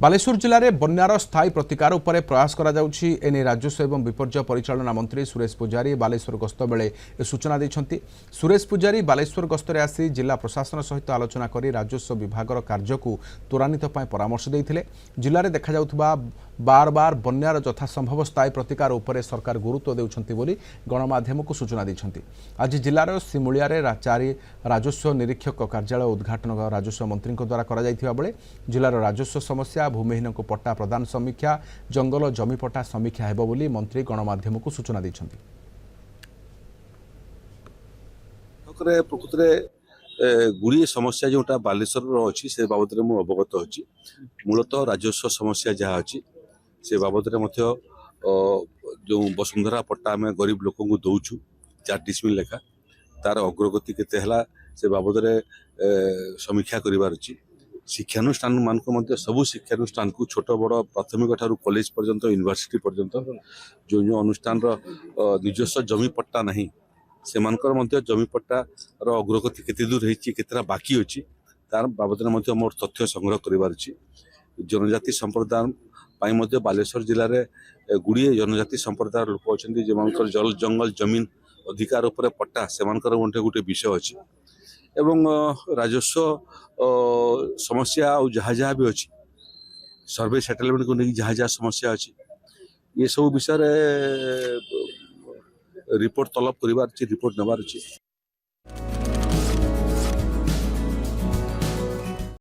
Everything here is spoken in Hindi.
बालेश्वर जिले में बन्यार स्थायी प्रतिकार उपर प्रयास करा जाउछि। एने राजस्व एवं विपर्य परिचालना मंत्री सुरेश पुजारी बालेश्वर गस्त बेले सूचना दैछन्ति। सुरेश पुजारी बालेश्वर गस्तरे आसी जिला प्रशासन सहित आलोचना करी राजस्व विभागर कार्य को त्वरान्वित पय परामर्श दैथिले। जिले में देखा जाउथबा बार बार बन्यार यथासंभव स्थायी प्रतिकार उपर सरकार गुरुत्व देउछन्ति बोली गणमाध्यम को सूचना दैछन्ति। आज जिलार सिमुलिया रे चारि राजस्व निरीक्षक कार्यालय उद्घाटन राजस्व मंत्री द्वारा करा जायथिबा बेले जिलार राजस्व समस्या भूमिहीन को पट्टा प्रदान समीक्षा जंगल जमी पट्टा समीक्षा हेबो बोली मंत्री गणमाध्यम को सूचना दैछन्ति। प्रकृत गुड़िए समस्या जोटा बालेश्वर अच्छी से बाबद में अवगत अच्छी मूलतः राजस्व समस्या जहाँ अच्छी से बाबद में जो वसुंधरा पट्टा आम गरीब लोक को दौचु 4 डिसमिल लेखा तार अग्रगति केते हला से बाबद समीक्षा करिवार अछि। शिक्षानुष्ठान मानक सबू शिक्षानुष्ठान को छोट बड़ प्राथमिक ठारू कॉलेज पर्यंत यूनिवर्सिटी पर्यंत जो जो अनुष्ठान निजस्व जमी पट्टा नहीं से जमी पट्टा अग्रगति केते दूर होती केतरा बाकी अच्छी तार बाबद में मोर तथ्य संग्रह करिवार अछि। जनजाति संप्रदाय बालेश्वर जिले में गुड़िए जनजाति संप्रदाय लोक अच्छा जो जल जंगल जमीन अधिकार उपर पट्टा से गोटे विषय अच्छी एवं राजस्व समस्या जहाँ जहाँ भी अच्छी सर्वे सेटलमेंट को लेकिन जहाँ जहाँ समस्या अच्छी ये सब विषय रिपोर्ट तलब कर रिपोर्ट नबार अच्छी।